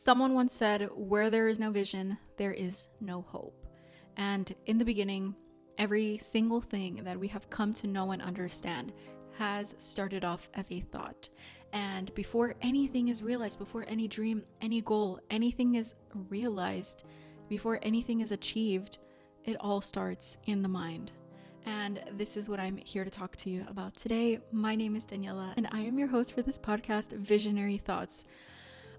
Someone once said, where there is no vision, there is no hope. And in the beginning, every single thing that we have come to know and understand has started off as a thought. And before anything is realized, before any dream, any goal, anything is realized, before anything is achieved, it all starts in the mind. And this is what I'm here to talk to you about today. My name is Daniela, and I am your host for this podcast, Visionary Thoughts.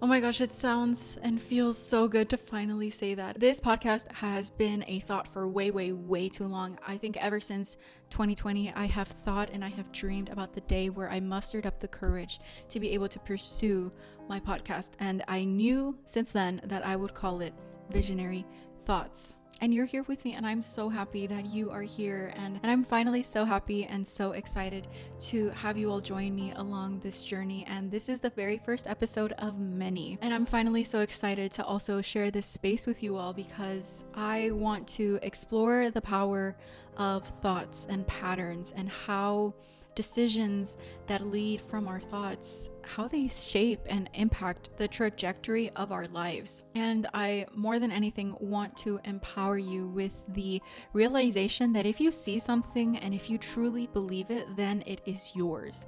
Oh my gosh, it sounds and feels so good to finally say that. This podcast has been a thought for way too long. I think ever since 2020, I have thought and I have dreamed about the day where I mustered up the courage to be able to pursue my podcast. And I knew since then that I would call it Visionary Thoughts. And you're here with me, and I'm so happy that you are here. And I'm finally so happy and so excited to have you all join me along this journey. And this is the very first episode of many. And I'm finally so excited to also share this space with you all because I want to explore the power of thoughts and patterns and how decisions that lead from our thoughts, how they shape and impact the trajectory of our lives. And I, more than anything, want to empower you with the realization that if you see something and if you truly believe it, then it is yours.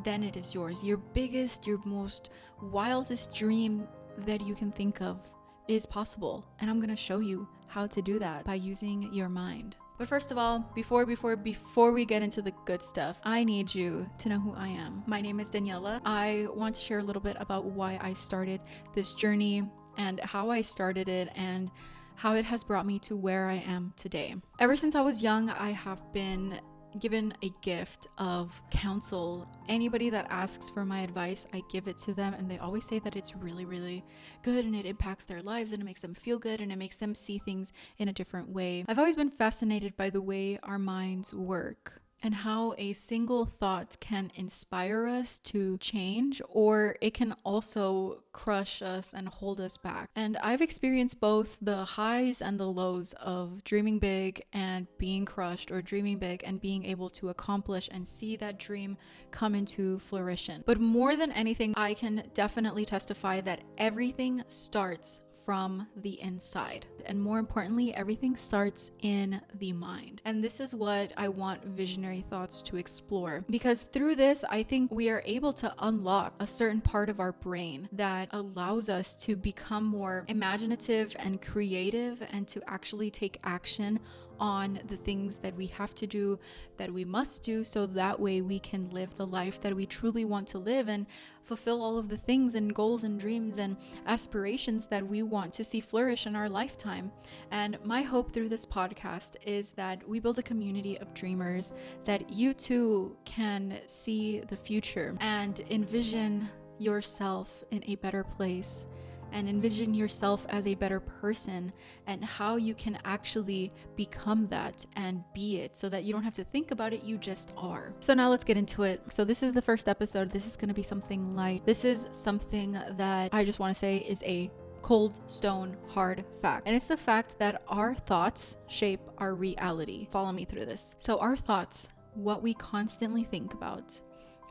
Then it is yours. Your biggest, your most wildest dream that you can think of is possible. And I'm going to show you how to do that by using your mind. But first of all, before we get into the good stuff, I need you to know who I am. My name is Daniela. I want to share a little bit about why I started this journey and how I started it and how it has brought me to where I am today. Ever since I was young, I have been given a gift of counsel. Anybody that asks for my advice, I give it to them, and they always say that it's really good and it impacts their lives and it makes them feel good and it makes them see things in a different way. I've always been fascinated by the way our minds work and how a single thought can inspire us to change, or it can also crush us and hold us back. And I've experienced both the highs and the lows of dreaming big and being crushed, or dreaming big and being able to accomplish and see that dream come into fruition. But more than anything, I can definitely testify that everything starts from the inside. And more importantly, everything starts in the mind. And this is what I want Visionary Thoughts to explore. Because through this, I think we are able to unlock a certain part of our brain that allows us to become more imaginative and creative and to actually take action on the things that we have to do, that we must do, so that way we can live the life that we truly want to live and fulfill all of the things and goals and dreams and aspirations that we want to see flourish in our lifetime. And my hope through this podcast is that we build a community of dreamers, that you too can see the future and envision yourself in a better place, and envision yourself as a better person and how you can actually become that and be it, so that you don't have to think about it, you just are. So now let's get into it. So this is the first episode. This is going to be something light. This is something that I just want to say is a cold stone hard fact, and it's the fact that our thoughts shape our reality. Follow me through this. So our thoughts, what we constantly think about,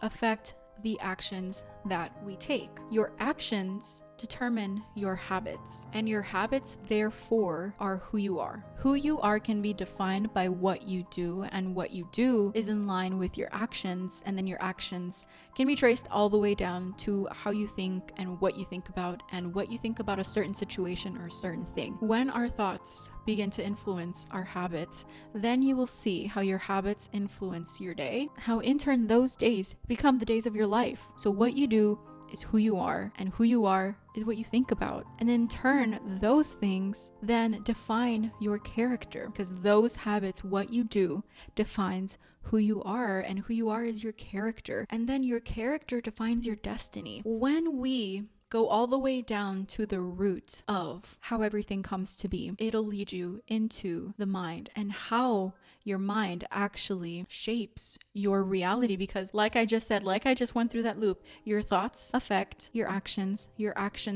affect the actions that we take. Your actions determine your habits, and your habits therefore are who you are. Who you are can be defined by what you do, and what you do is in line with your actions, and then your actions can be traced all the way down to how you think and what you think about a certain situation or a certain thing. When our thoughts begin to influence our habits, then you will see how your habits influence your day, how in turn those days become the days of your life. So what you do is who you are, and who you are is what you think about. And in turn, those things then define your character, because those habits, what you do, defines who you are, and who you are is your character. And then your character defines your destiny. When we go all the way down to the root of how everything comes to be, it'll lead you into the mind and how your mind actually shapes your reality. Because like I just said, like I just went through that loop, your thoughts affect your actions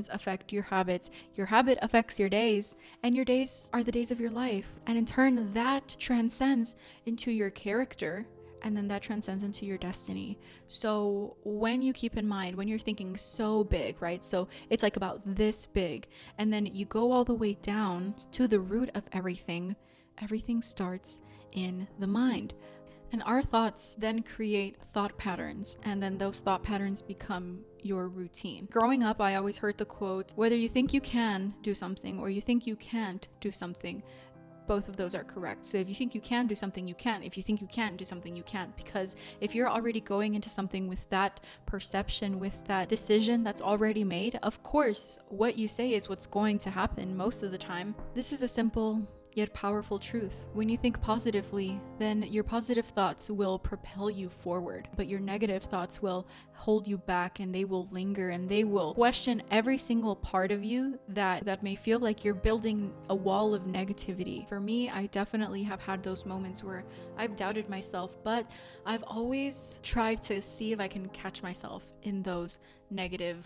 affect your habits, your habit affects your days, and your days are the days of your life. And in turn, that transcends into your character, and then that transcends into your destiny. So when you keep in mind, when you're thinking so big, right? So it's like about this big, and then you go all the way down to the root of everything. Everything starts in the mind. And our thoughts then create thought patterns, and then those thought patterns become your routine. Growing up, I always heard the quote, whether you think you can do something or you think you can't do something, both of those are correct. So if you think you can do something, you can. If you think you can't do something, you can't. Because if you're already going into something with that perception, with that decision that's already made, of course, what you say is what's going to happen most of the time. This is a simple yet powerful truth. When you think positively, then your positive thoughts will propel you forward, but your negative thoughts will hold you back, and they will linger, and they will question every single part of you that may feel like you're building a wall of negativity. For me, I definitely have had those moments where I've doubted myself, but I've always tried to see if I can catch myself in those negative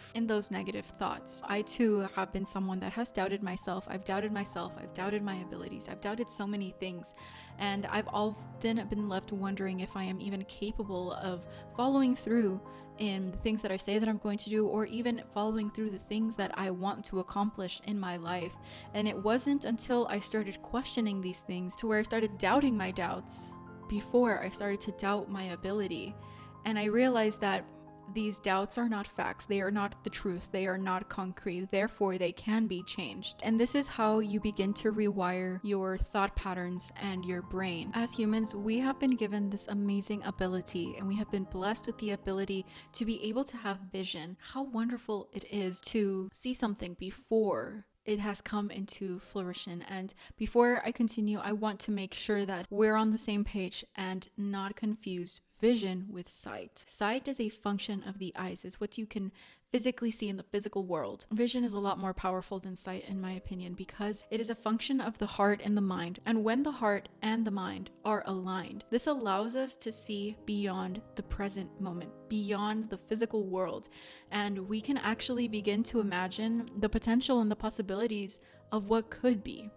thoughts. I too have been someone that has doubted myself. I've doubted my abilities. I've doubted so many things, and I've often been left wondering if I am even capable of following through in the things that I say that I'm going to do, or even following through the things that I want to accomplish in my life. And it wasn't until I started questioning these things to where I started doubting my doubts before I started to doubt my ability. And I realized that these doubts are not facts. They are not the truth. They are not concrete. Therefore, they can be changed. And this is how you begin to rewire your thought patterns and your brain. As humans, we have been given this amazing ability, and we have been blessed with the ability to be able to have vision. How wonderful it is to see something before it has come into fruition. And before I continue, I want to make sure that we're on the same page and not confuse vision with sight. Sight is a function of the eyes. It's what you can physically see in the physical world. Vision is a lot more powerful than sight, in my opinion, because it is a function of the heart and the mind. And when the heart and the mind are aligned, this allows us to see beyond the present moment, beyond the physical world. And we can actually begin to imagine the potential and the possibilities of what could be.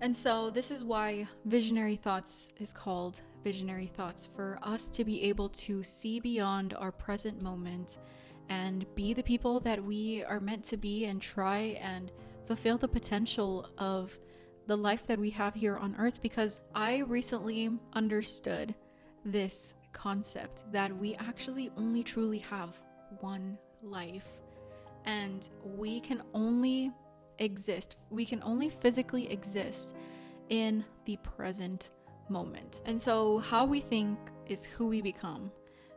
And so this is why visionary thoughts is called visionary thoughts, for us to be able to see beyond our present moment and be the people that we are meant to be, and try and fulfill the potential of the life that we have here on earth. Because I recently understood this concept that we actually only truly have one life, and we can only physically exist in the present moment. And so how we think is who we become.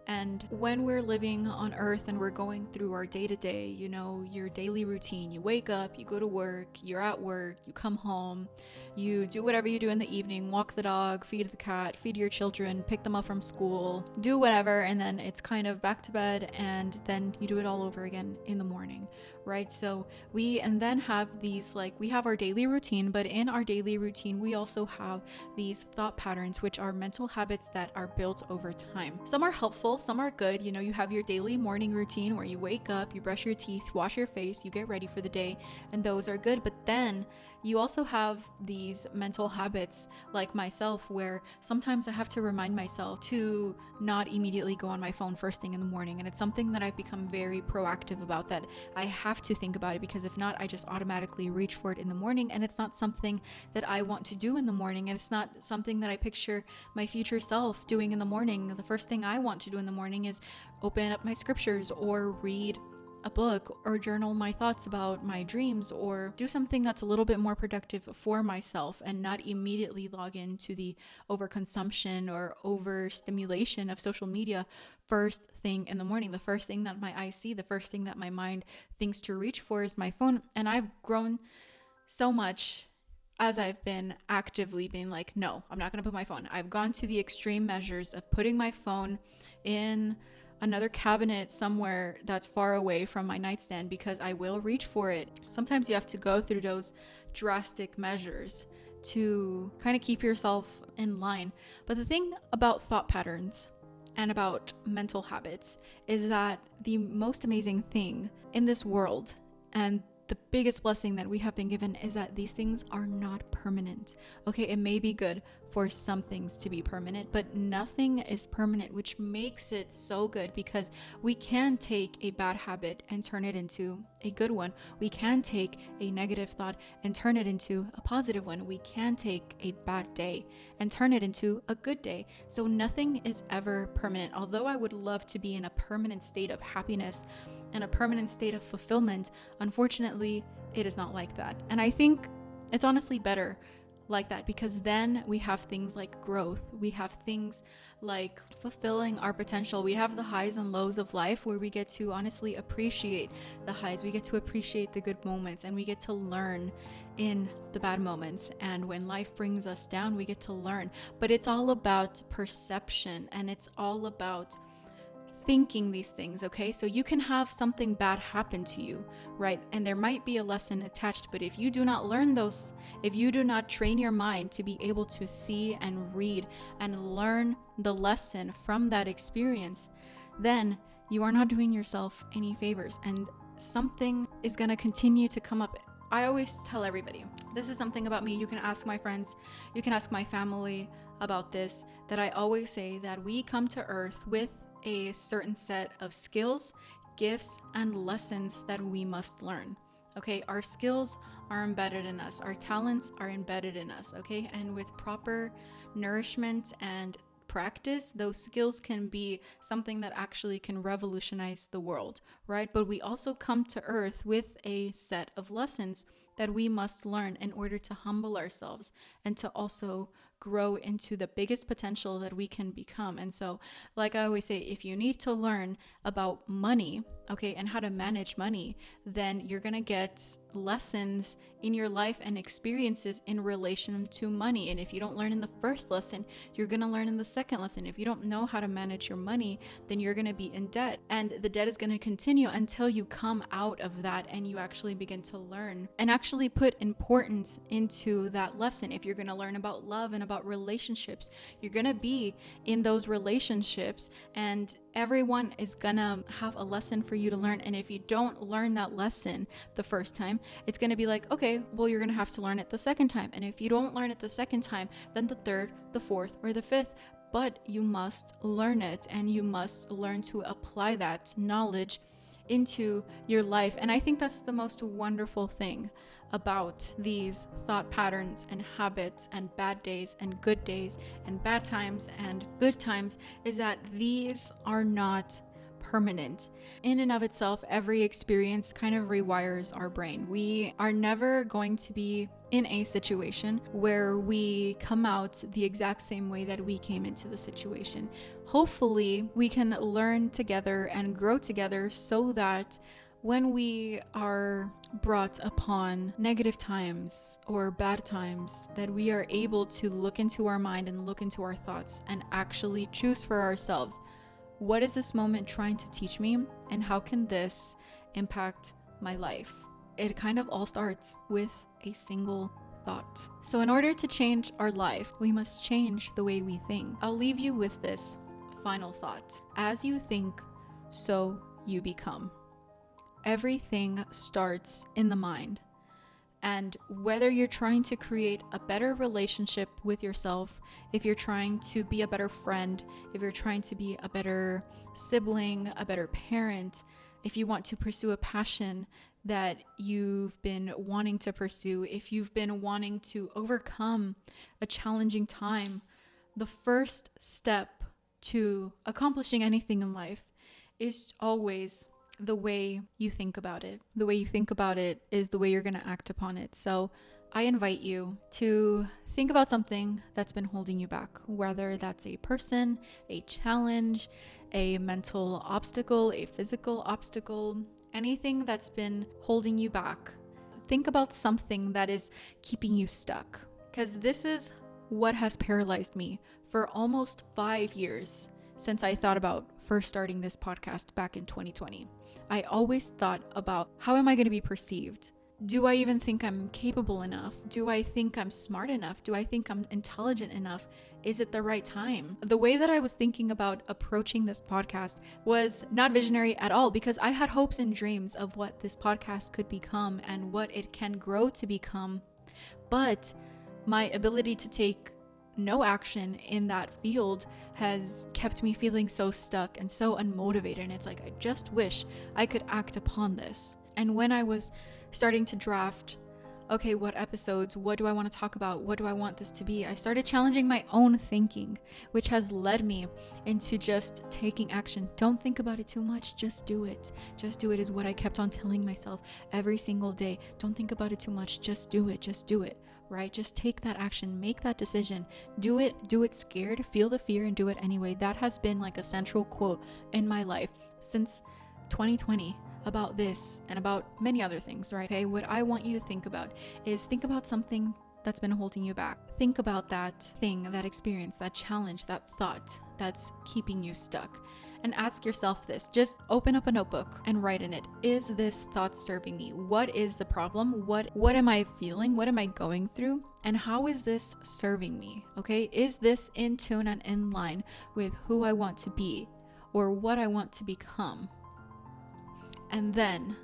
And when we're living on earth and we're going through our day-to-day, your daily routine, you wake up, you go to work, you're at work, you come home, you do whatever you do in the evening, walk the dog, feed the cat, feed your children, pick them up from school, do whatever, and then it's kind of back to bed, and then you do it all over again in the morning, right? So we have these, we have our daily routine, but in our daily routine, we also have these thought patterns, which are mental habits that are built over time. Some are helpful, some are good. You have your daily morning routine where you wake up, you brush your teeth, wash your face, you get ready for the day, and those are good. But then you also have these mental habits, like myself, where sometimes I have to remind myself to not immediately go on my phone first thing in the morning. And it's something that I've become very proactive about, that I have to think about it, because if not, I just automatically reach for it in the morning. And it's not something that I want to do in the morning. And it's not something that I picture my future self doing in the morning. The first thing I want to do in the morning is open up my scriptures, or read a book, or journal my thoughts about my dreams, or do something that's a little bit more productive for myself, and not immediately log into the overconsumption or overstimulation of social media first thing in the morning. The first thing that my eyes see, the first thing that my mind thinks to reach for is my phone. And I've grown so much as I've been actively being like, no, I'm not going to put my phone. I've gone to the extreme measures of putting my phone in another cabinet somewhere that's far away from my nightstand, because I will reach for it. Sometimes you have to go through those drastic measures to kind of keep yourself in line. But the thing about thought patterns and about mental habits is that the most amazing thing in this world, and the biggest blessing that we have been given is that these things are not permanent. Okay, it may be good for some things to be permanent, but nothing is permanent, which makes it so good because we can take a bad habit and turn it into a good one. We can take a negative thought and turn it into a positive one. We can take a bad day and turn it into a good day. So nothing is ever permanent. Although I would love to be in a permanent state of happiness and a permanent state of fulfillment, unfortunately, it is not like that. And I think it's honestly better like that, because then we have things like growth, we have things like fulfilling our potential, we have the highs and lows of life where we get to honestly appreciate the highs, we get to appreciate the good moments, and we get to learn in the bad moments. And when life brings us down, we get to learn. But it's all about perception, and it's all about thinking these things, okay? So you can have something bad happen to you, right? And there might be a lesson attached, but if you do not learn those, if you do not train your mind to be able to see and read and learn the lesson from that experience, then you are not doing yourself any favors, and something is going to continue to come up. I always tell everybody, this is something about me. You can ask my friends, you can ask my family about this, that I always say that we come to earth with a certain set of skills, gifts, and lessons that we must learn. Okay, our skills are embedded in us, our talents are embedded in us, okay? And with proper nourishment and practice, those skills can be something that actually can revolutionize the world, right? But we also come to earth with a set of lessons that we must learn in order to humble ourselves and to also grow into the biggest potential that we can become. And so, like I always say, if you need to learn about money, okay, and how to manage money, then you're gonna get lessons in your life and experiences in relation to money. And if you don't learn in the first lesson, you're gonna learn in the second lesson. If you don't know how to manage your money, then you're gonna be in debt, and the debt is gonna continue until you come out of that and you actually begin to learn and actually put importance into that lesson. If you're gonna learn about love and about relationships, you're gonna be in those relationships, and everyone is gonna have a lesson for you to learn. And if you don't learn that lesson the first time, it's gonna be like, okay, well, you're gonna have to learn it the second time. And if you don't learn it the second time, then the third, the fourth, or the fifth. But you must learn it, and you must learn to apply that knowledge into your life. And I think that's the most wonderful thing about these thought patterns and habits and bad days and bad times and good times, is that these are not permanent. In and of itself, every experience kind of rewires our brain. We are never going to be in a situation where we come out the exact same way that we came into the situation. Hopefully, we can learn together and grow together so that when we are brought upon negative times or bad times, that we are able to look into our mind and look into our thoughts and actually choose for ourselves, what is this moment trying to teach me, and how can this impact my life? It kind of all starts with a single thought. So in order to change our life, we must change the way we think. I'll leave you with this final thought. As you think, so you become. Everything starts in the mind. And whether you're trying to create a better relationship with yourself, if you're trying to be a better friend, if you're trying to be a better sibling, a better parent, if you want to pursue a passion that you've been wanting to pursue, if you've been wanting to overcome a challenging time, the first step to accomplishing anything in life is always the way you think about it. The way you think about it is the way you're going to act upon it. So I invite you to think about something that's been holding you back, whether that's a person, a challenge, a mental obstacle, a physical obstacle, anything that's been holding you back. Think about something that is keeping you stuck, because this is what has paralyzed me for almost 5 years since I thought about first starting this podcast back in 2020. I always thought about, how am I going to be perceived? Do I even think I'm capable enough? Do I think I'm smart enough? Do I think I'm intelligent enough? Is it the right time? The way that I was thinking about approaching this podcast was not visionary at all, because I had hopes and dreams of what this podcast could become and what it can grow to become. But my ability to take no action in that field has kept me feeling so stuck and so unmotivated. And it's like, I just wish I could act upon this. And when I was starting to draft, okay, what episodes, what do I want to talk about? What do I want this to be? I started challenging my own thinking, which has led me into just taking action. Don't think about it too much. Just do it. Just do it is what I kept on telling myself every single day. Don't think about it too much. Just do it. Just do it. Right? Just take that action, make that decision, do it scared, feel the fear and do it anyway. That has been like a central quote in my life since 2020 about this and about many other things, right? Okay, what I want you to think about is think about something that's been holding you back. Think about that thing, that experience, that challenge, that thought that's keeping you stuck. And ask yourself this. Just open up a notebook and write in it. Is this thought serving me? What is the problem? What am I feeling? What am I going through? And how is this serving me? Okay? Is this in tune and in line with who I want to be or what I want to become? And then,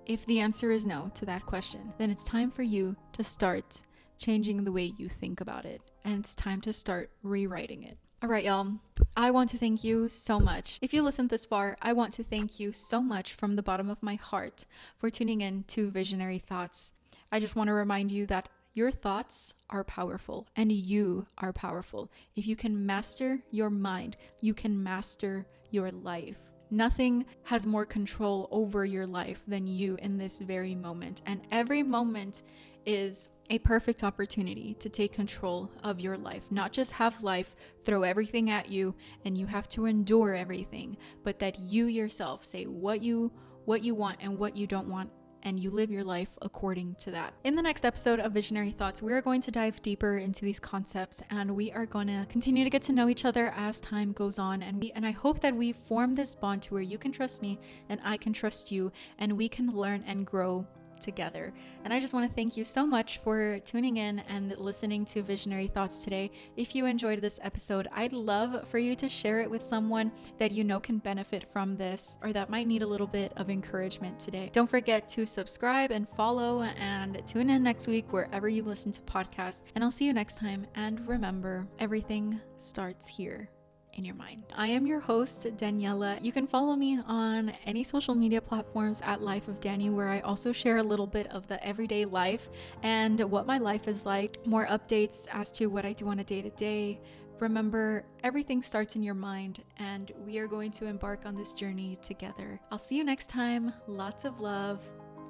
if the answer is no to that question, then it's time for you to start changing the way you think about it. And it's time to start rewriting it. All right, y'all. I want to thank you so much. If you listened this far, I want to thank you so much from the bottom of my heart for tuning in to Visionary Thoughts. I just want to remind you that your thoughts are powerful and you are powerful. If you can master your mind, you can master your life. Nothing has more control over your life than you in this very moment. And every moment is a perfect opportunity to take control of your life. Not just have life throw everything at you and you have to endure everything, but that you yourself say what you want and what you don't want, and you live your life according to that. In the next episode of Visionary Thoughts, we are going to dive deeper into these concepts, and we are going to continue to get to know each other as time goes on. And I hope that we form this bond to where you can trust me and I can trust you, and we can learn and grow together. And I just want to thank you so much for tuning in and listening to Visionary Thoughts today. If you enjoyed this episode, I'd love for you to share it with someone that you know can benefit from this or that might need a little bit of encouragement today. Don't forget to subscribe and follow and tune in next week wherever you listen to podcasts. And I'll see you next time. And remember, everything starts here in your mind. I am your host, Daniela. You can follow me on any social media platforms at Life of Dani, where I also share a little bit of the everyday life and what my life is like, more updates as to what I do on a day-to-day. Remember, everything starts in your mind, and we are going to embark on this journey together. I'll see you next time. Lots of love.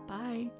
Bye.